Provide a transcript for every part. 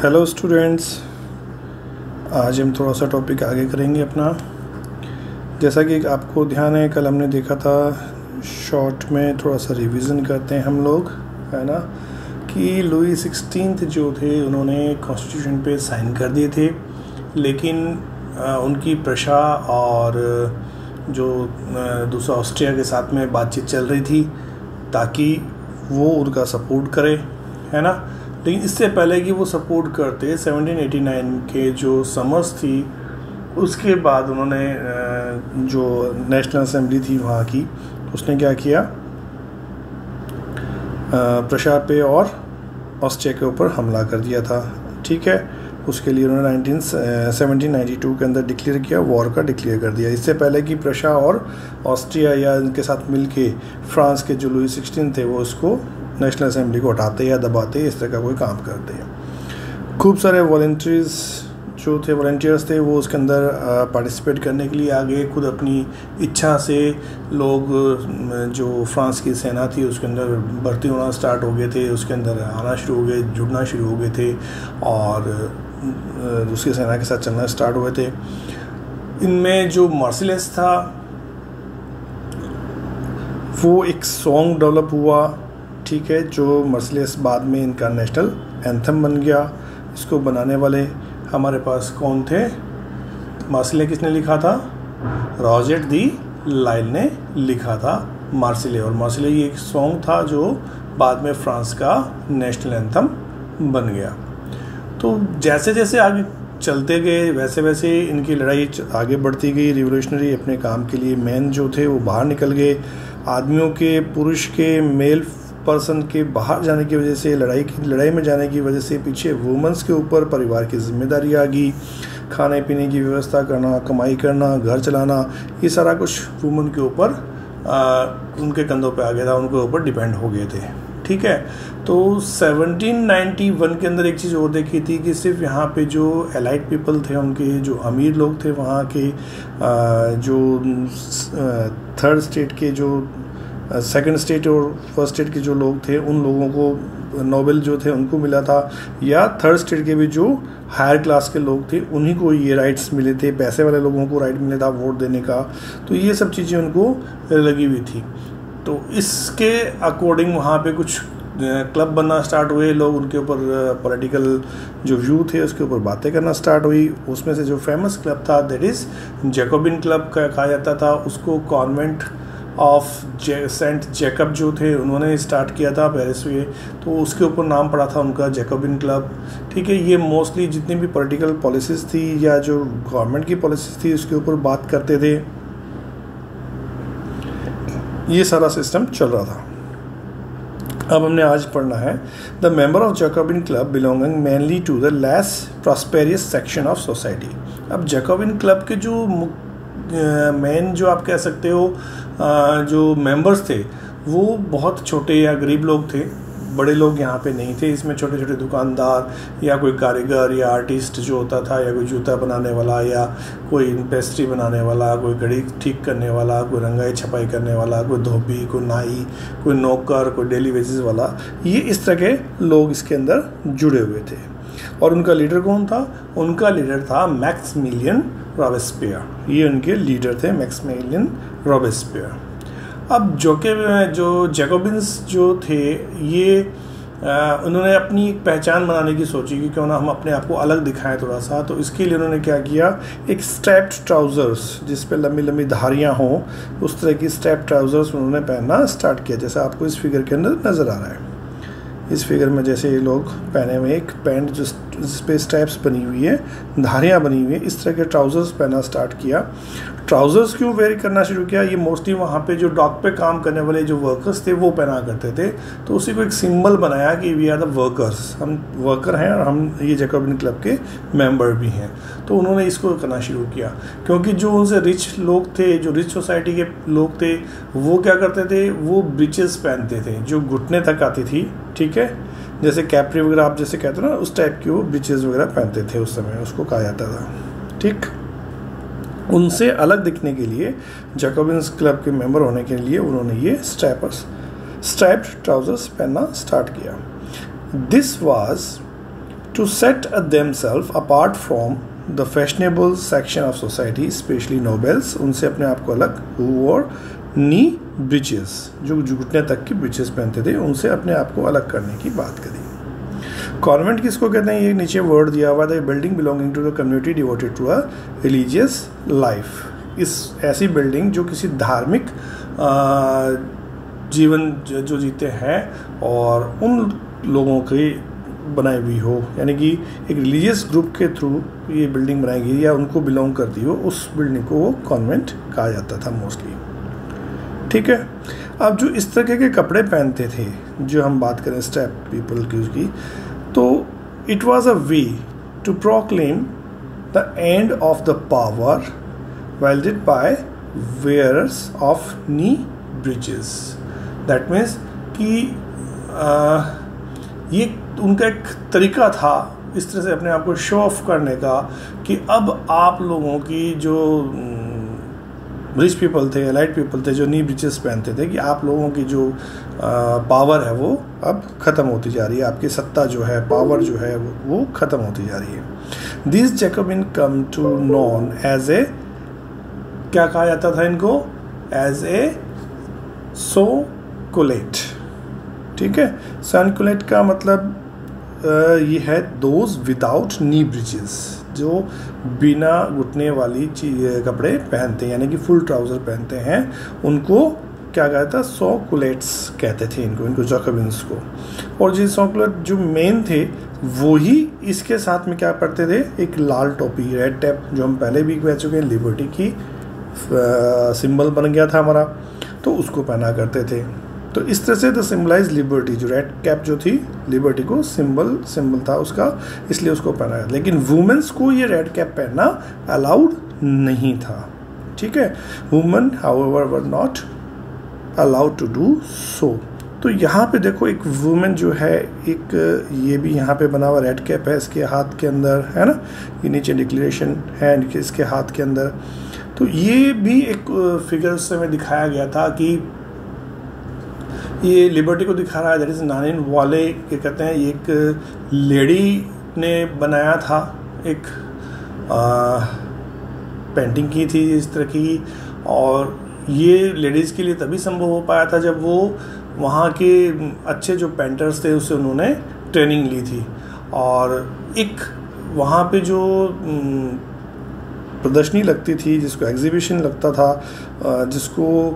Hello students, आज हम थोड़ा सा टॉपिक आगे करेंगे अपना। जैसा कि आपको ध्यान है, कल हमने देखा था, शॉर्ट में थोड़ा सा रिवीजन करते हैं हम लोग, है ना, कि लुई 16 जो थे उन्होंने कॉन्स्टिट्यूशन पे साइन कर दिए थे, लेकिन उनकी प्रशा और जो दूसरा ऑस्ट्रिया के साथ में बातचीत चल रही थी ताकि वो उनका सपोर्ट करे, है ना। लेकिन इससे पहले कि वो सपोर्ट करते, 1789 के जो समर्स थी उसके बाद उन्होंने जो नेशनल असेंबली थी वहाँ की, उसने क्या किया, प्रशा पे और ऑस्ट्रिया के ऊपर हमला कर दिया था। ठीक है, उसके लिए उन्होंने 1792 के अंदर डिक्लेयर किया, वॉर का डिक्लेयर कर दिया। इससे पहले कि प्रशा और ऑस्ट्रिया या इनके साथ मिलके फ्रांस के जो लुई 16 थे वो उसको नेशनल असेंबली को हटाते या दबाते, इस तरह का कोई काम करते हैं। खूब सारे वॉलंटियर्स थे वो उसके अंदर पार्टिसिपेट करने के लिए आ गए। खुद अपनी इच्छा से लोग, जो फ्रांस की सेना थी उसके अंदर भर्ती होना स्टार्ट हो गए थे, उसके अंदर आना शुरू हो गए, जुड़ना शुरू हो गए थे और दूसरी सेना के साथ चलना स्टार्ट हुए थे। इनमें जो मार्सिलेस था वो एक सॉन्ग डेवलप हुआ, ठीक है, जो मार्सिलेस बाद में इनका नेशनल एंथम बन गया। इसको बनाने वाले हमारे पास कौन थे? मार्सिले किसने लिखा था? रॉजेट दी लाइल ने लिखा था मार्सिले, और मार्सिले ये एक सॉन्ग था जो बाद में फ्रांस का नेशनल एंथम बन गया। तो जैसे जैसे आगे चलते गए वैसे वैसे इनकी लड़ाई आगे बढ़ती गई। रिवोल्यूशनरी अपने काम के लिए मैन जो थे वो बाहर निकल गए। आदमियों के, पुरुष के, मेल पर्सन के बाहर जाने की वजह से, लड़ाई में जाने की वजह से पीछे वुमेन्स के ऊपर परिवार की जिम्मेदारी आ गई। खाने पीने की व्यवस्था करना, कमाई करना, घर चलाना, ये सारा कुछ वुमेन के ऊपर उनके कंधों पे आ गया था, उनके ऊपर डिपेंड हो गए थे। ठीक है, तो 1791 के अंदर एक चीज़ और देखी थी कि सिर्फ यहाँ पे जो एलाइट पीपल थे, उनके जो अमीर लोग थे वहाँ के, जो थर्ड स्टेट के, जो सेकंड स्टेट और फर्स्ट स्टेट के जो लोग थे, उन लोगों को नोबेल जो थे उनको मिला था, या थर्ड स्टेट के भी जो हायर क्लास के लोग थे उन्हीं को ये राइट्स मिले थे। पैसे वाले लोगों को राइट मिला था वोट देने का। तो ये सब चीज़ें उनको लगी हुई थी। तो इसके अकॉर्डिंग वहाँ पे कुछ क्लब बनना स्टार्ट हुए, लोग उनके ऊपर पॉलिटिकल जो व्यू थे उसके ऊपर बातें करना स्टार्ट हुई। उसमें से जो फेमस क्लब था दैट इज़ जैकोबिन क्लब कहा जाता था। उसको कॉन्वेंट ऑफ सेंट जैकब जो थे उन्होंने स्टार्ट किया था पेरिस में, तो उसके ऊपर नाम पड़ा था उनका जैकोबिन क्लब। ठीक है, ये मोस्टली जितनी भी पॉलिटिकल पॉलिसीज़ थी या जो गवर्नमेंट की पॉलिसीज़ थी उसके ऊपर बात करते थे। ये सारा सिस्टम चल रहा था। अब हमने आज पढ़ना है, the member of Jacobin club belonging mainly to the less prosperous section of society. अब जैकोबिन क्लब के जो मेन, जो आप कह सकते हो, जो मेंबर्स थे वो बहुत छोटे या गरीब लोग थे, बड़े लोग यहाँ पे नहीं थे। इसमें छोटे छोटे दुकानदार या कोई कारीगर या आर्टिस्ट जो होता था, या कोई जूता बनाने वाला, या कोई पेस्ट्री बनाने वाला, कोई घड़ी ठीक करने वाला, कोई रंगाई छपाई करने वाला, कोई धोबी, कोई नाई, कोई नौकर, कोई डेली वेजेस वाला, ये इस तरह के लोग इसके अंदर जुड़े हुए थे। और उनका लीडर कौन था? उनका लीडर था मैक्सिमिलियन रॉबेस्पियर। ये उनके लीडर थे, मैक्सिमिलियन रॉबेस्पियर। अब जो जैकोबिन्स जो थे ये उन्होंने अपनी एक पहचान बनाने की सोची कि क्यों ना हम अपने आप को अलग दिखाएं थोड़ा सा। तो इसके लिए उन्होंने क्या किया, एक स्ट्रैप्ड ट्राउज़र्स जिस पे लंबी लंबी धारियां हों, उस तरह की स्ट्रैप्ड ट्राउज़र्स उन्होंने पहनना स्टार्ट किया, जैसा आपको इस फिगर के अंदर नज़र आ रहा है। इस फिगर में जैसे ये लोग पहने हुए एक पैंट जिस पे स्ट्रैप्स बनी हुई है, धारियाँ बनी हुई है, इस तरह के ट्राउज़र्स पहनना स्टार्ट किया। ट्राउज़र्स क्यों वेयर करना शुरू किया? ये मोस्टली वहाँ पे जो डॉक पे काम करने वाले जो वर्कर्स थे वो पहना करते थे। तो उसी को एक सिंबल बनाया कि वी आर द वर्कर्स, हम वर्कर हैं और हम ये जैकोबिन क्लब के मेंबर भी हैं। तो उन्होंने इसको करना शुरू किया, क्योंकि जो उनसे रिच लोग थे, जो रिच सोसाइटी के लोग थे, वो क्या करते थे, वो ब्रीचेस पहनते थे जो घुटने तक आती थी। ठीक है, जैसे कैप्री वगैरह आप जैसे कहते हो ना, उस टाइप की वो ब्रीचेस वगैरह पहनते थे उस समय, उसको कहा जाता था। ठीक, उनसे अलग दिखने के लिए, जैकोबिन्स क्लब के मेंबर होने के लिए उन्होंने ये स्ट्रैप्ड ट्राउजर्स पहनना स्टार्ट किया। This was to set themselves apart from the fashionable section of society, especially nobles, उनसे अपने आप को अलग, who wore knee breeches, जो घुटने तक की ब्रीचेस पहनते थे, उनसे अपने आप को अलग करने की बात करी। कॉन्वेंट किसको कहते हैं, ये नीचे वर्ड दिया हुआ था, building belonging to the community devoted to a religious life. इस ऐसी बिल्डिंग जो किसी धार्मिक जीवन जो जीते हैं और उन लोगों की बनाई हुई हो, यानी कि एक रिलीजियस ग्रुप के थ्रू ये बिल्डिंग बनाई गई या उनको बिलोंग करती हो, उस बिल्डिंग को वो कॉन्वेंट कहा जाता था मोस्टली। ठीक है, अब जो इस तरह के कपड़े पहनते थे, जो हम बात करें स्टेप पीपल की उसकी, तो it was a way to proclaim the end of the power wielded by wearers of knee breeches. That means कि ये उनका एक तरीका था इस तरह से अपने आप को शो ऑफ करने का कि अब आप लोगों की जो रिच पीपल थे, एलाइट पीपल थे, जो नी ब्रीचेस पहनते थे, कि आप लोगों की जो पावर है वो अब ख़त्म होती जा रही है, आपकी सत्ता जो है, पावर जो है वो ख़त्म होती जा रही है। This Jacobin come to known as a, क्या कहा जाता था इनको, एज ए सोकुलेट। ठीक है, सनकुलेट का मतलब ये है दोज विदाउट नी ब्रीचेस, जो बिना घुटने वाली कपड़े पहनते हैं, यानी कि फुल ट्राउज़र पहनते हैं, उनको क्या कहता है, सोकुलेट्स कहते थे इनको जैकोबिन्स को। और जो सोकुलेट जो मेन थे वो ही इसके साथ में क्या करते थे, एक लाल टोपी, रेड टैप, जो हम पहले भी कह चुके हैं, लिबर्टी की सिंबल बन गया था हमारा, तो उसको पहना करते थे। तो इस तरह से द सिम्बलाइज लिबर्टी, जो रेड कैप जो थी लिबर्टी को सिंबल था उसका, इसलिए उसको पहना है। लेकिन वुमेन्स को ये रेड कैप पहनना अलाउड नहीं था। ठीक है, women however were not allowed to do so. तो यहाँ पे देखो एक वुमेन जो है, एक ये भी यहाँ पे बना हुआ रेड कैप है इसके हाथ के अंदर, है ना, ये नीचे डिक्लेरेशन है इसके हाथ के अंदर। तो ये भी एक फिगर में दिखाया गया था कि ये लिबर्टी को दिखा रहा है, दैट इज नानिन वाले क्या कहते हैं, एक लेडी ने बनाया था, एक पेंटिंग की थी इस तरह की, और ये लेडीज़ के लिए तभी संभव हो पाया था जब वो वहाँ के अच्छे जो पेंटर्स थे उससे उन्होंने ट्रेनिंग ली थी। और एक वहाँ पे जो प्रदर्शनी लगती थी, जिसको एग्जीबिशन लगता था, जिसको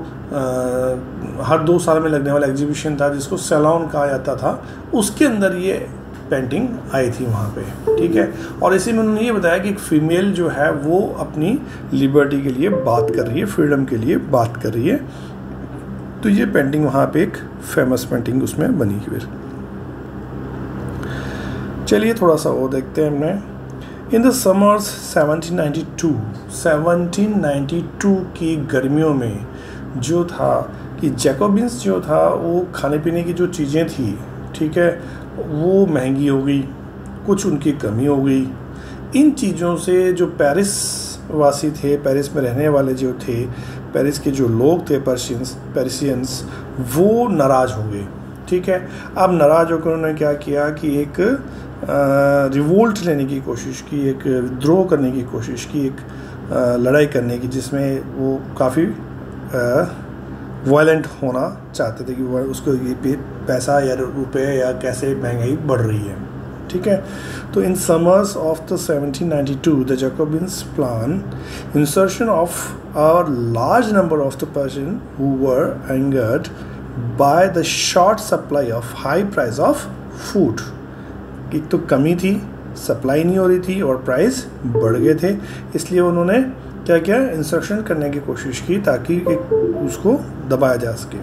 हर 2 साल में लगने वाला एग्जीबिशन था, जिसको सैलॉन कहा जाता था, उसके अंदर ये पेंटिंग आई थी वहाँ पे। ठीक है, और इसी में उन्होंने ये बताया कि एक फीमेल जो है वो अपनी लिबर्टी के लिए बात कर रही है, फ्रीडम के लिए बात कर रही है। तो ये पेंटिंग वहाँ पे एक फेमस पेंटिंग उसमें बनी हुई। चलिए थोड़ा सा वो देखते हैं हमने। इन द समर्स 1792 की गर्मियों में जो था कि जैकोबिन्स जो था वो खाने पीने की जो चीज़ें थी, ठीक है, वो महंगी हो गई, कुछ उनकी कमी हो गई। इन चीज़ों से जो पेरिस वासी थे, पेरिस में रहने वाले जो थे, पेरिस के जो लोग थे पेरिसियंस, वो नाराज़ हो गए। ठीक है, अब नाराज़ होकर उन्होंने क्या किया कि एक रिवोल्ट लेने की कोशिश की, एक विद्रोह करने की कोशिश की, एक लड़ाई करने की, जिसमें वो काफ़ी वायलेंट होना चाहते थे कि वो उसको ये पैसा या रुपए या कैसे महंगाई बढ़ रही है। ठीक है, तो in summers of the 1792 the Jacobins plan insertion of a large number of the person who were angered by the short supply of high price of food. एक तो कमी थी, सप्लाई नहीं हो रही थी और प्राइस बढ़ गए थे, इसलिए उन्होंने क्या किया, इंसर्शन करने की कोशिश की ताकि एक उसको दबाया जा सके।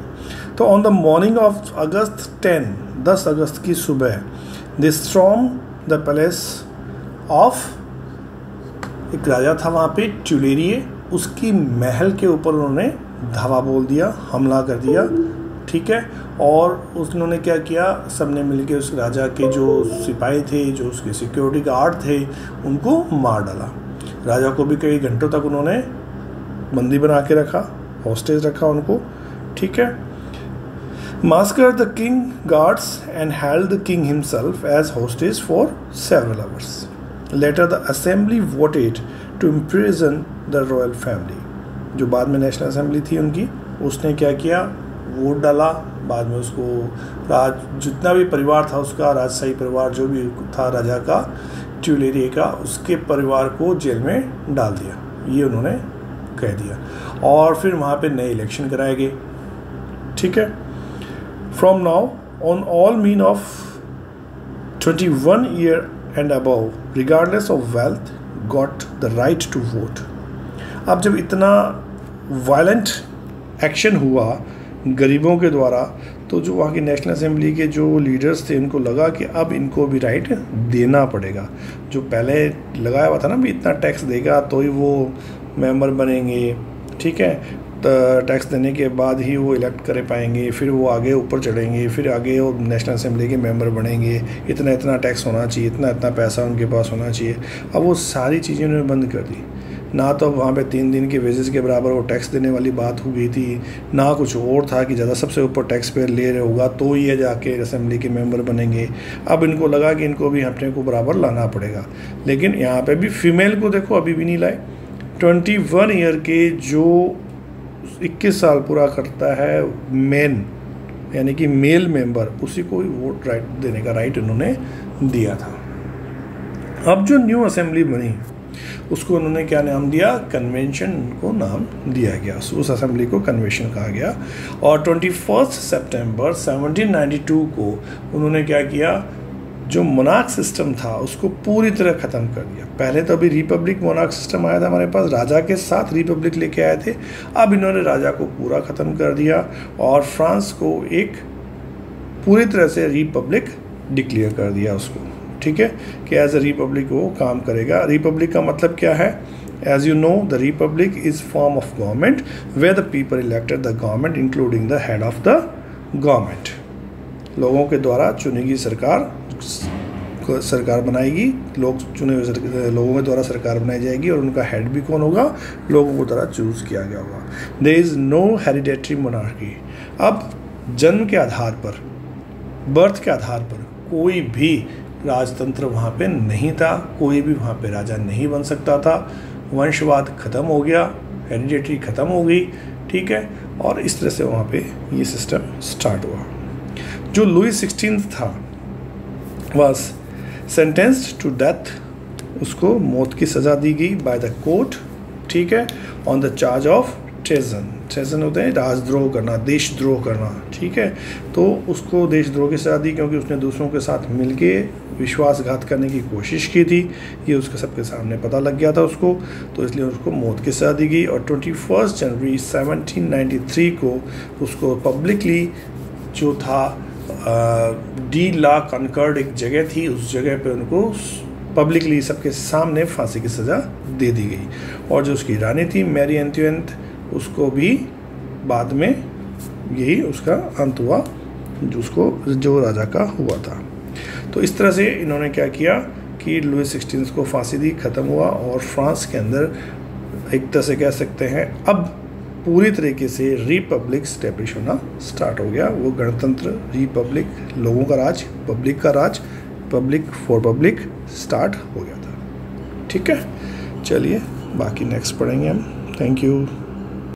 तो ऑन द मॉर्निंग ऑफ अगस्त 10 अगस्त की सुबह दे स्टॉर्म द पैलेस ऑफ, एक राजा था वहाँ पे ट्यूलेरिए, उसकी महल के ऊपर उन्होंने धावा बोल दिया, हमला कर दिया। ठीक है, और उन्होंने क्या किया, सबने मिलकर उस राजा के जो सिपाही थे, जो उसके सिक्योरिटी गार्ड थे, उनको मार डाला। राजा को भी कई घंटों तक उन्होंने बंदी बना के रखा, हॉस्टेज रखा उनको। ठीक है, massacred the king guards and held the king himself as hostage for several hours. Later the assembly voted to imprison the royal family. जो बाद में नेशनल असेंबली थी उनकी, उसने क्या किया, वोट डाला, बाद में उसको जितना भी परिवार था उसका, राजशाही परिवार जो भी था राजा का, ट्यूलेरिया का, उसके परिवार को जेल में डाल दिया, ये उन्होंने कह दिया। और फिर वहाँ पे नए इलेक्शन कराए गए। ठीक है। From now on all men of 21 year and above regardless of wealth got the right to vote. अब जब इतना वायलेंट एक्शन हुआ गरीबों के द्वारा, तो जो वहाँ की नेशनल असेंबली के जो लीडर्स थे उनको लगा कि अब इनको भी राइट देना पड़ेगा। जो पहले लगाया हुआ था ना भी इतना टैक्स देगा तो ही वो मेंबर बनेंगे, ठीक है, तो टैक्स देने के बाद ही वो इलेक्ट कर पाएंगे, फिर वो आगे ऊपर चढ़ेंगे, फिर आगे वो नेशनल असेंबली के मेंबर बनेंगे, इतना इतना टैक्स होना चाहिए, इतना इतना पैसा उनके पास होना चाहिए। अब वो सारी चीज़ें उन्होंने बंद कर दी। ना तो वहाँ पे 3 दिन के वेजेस के बराबर वो टैक्स देने वाली बात हो गई थी, ना कुछ और था कि ज़्यादा सबसे ऊपर टैक्स पेयर ले रहे होगा तो ये जाके असेंबली के मेंबर बनेंगे। अब इनको लगा कि इनको भी अपने को बराबर लाना पड़ेगा। लेकिन यहाँ पे भी फीमेल को देखो अभी भी नहीं लाए। 21 ईयर के जो 21 साल पूरा करता है मेन, यानी कि मेल मेंबर, उसी को ही वोट राइट देने का राइट उन्होंने दिया था। अब जो न्यू असेंबली बनी उसको उन्होंने क्या नाम दिया, कन्वेंशन को नाम दिया गया, उस असेंबली को कन्वेंशन कहा गया। और 21 सितंबर 1792 को उन्होंने क्या किया, जो मोनार्क सिस्टम था उसको पूरी तरह ख़त्म कर दिया। पहले तो अभी रिपब्लिक मोनार्क सिस्टम आया था हमारे पास, राजा के साथ रिपब्लिक लेके आए थे। अब इन्होंने राजा को पूरा ख़त्म कर दिया और फ्रांस को एक पूरी तरह से रिपब्लिक डिक्लेयर कर दिया उसको। ठीक है, कि एज अ रिपब्लिक वो काम करेगा। रिपब्लिक का मतलब क्या है, as you know the republic is form of government where the people elected the government including the head of the government. लोगों के द्वारा चुनी गई सरकार बनाएगी, लोग चुने हुए लोगों के द्वारा सरकार बनाई जाएगी और उनका हेड भी कौन होगा, लोगों को द्वारा चूज किया गया होगा। There is no hereditary monarchy. अब जन्म के आधार पर, बर्थ के आधार पर कोई भी राजतंत्र वहाँ पे नहीं था, कोई भी वहाँ पे राजा नहीं बन सकता था। वंशवाद खत्म हो गया, हेरिडेटरी खत्म हो गई। ठीक है, और इस तरह से वहाँ पे ये सिस्टम स्टार्ट हुआ। जो लुई 16 था वाज सेंटेंस्ड टू डेथ, उसको मौत की सज़ा दी गई बाय द कोर्ट। ठीक है, on the charge of treason. Treason होते हैं राजद्रोह करना, देशद्रोह करना। ठीक है, तो उसको देशद्रोह की सज़ा दी क्योंकि उसने दूसरों के साथ मिलके विश्वासघात करने की कोशिश की थी। ये उसके सबके सामने पता लग गया था उसको, तो इसलिए उसको मौत की सज़ा दी गई। और 21 जनवरी 1793 को उसको पब्लिकली जो था डी ला कनकर्ड एक जगह थी, उस जगह पे उनको पब्लिकली सबके सामने फांसी की सज़ा दे दी गई। और जो उसकी रानी थी मैरी एंटुएनेट, उसको भी बाद में यही उसका अंत हुआ जो राजा का हुआ था। तो इस तरह से इन्होंने क्या किया कि लुई 16 को फांसी दी, ख़त्म हुआ। और फ्रांस के अंदर एक तरह से कह सकते हैं अब पूरी तरीके से रिपब्लिक स्टैब्लिश होना स्टार्ट हो गया। वो गणतंत्र, रिपब्लिक, लोगों का राज, पब्लिक का राज, पब्लिक फॉर पब्लिक स्टार्ट हो गया था। ठीक है, चलिए बाकी नेक्स्ट पढ़ेंगे हम। Thank you.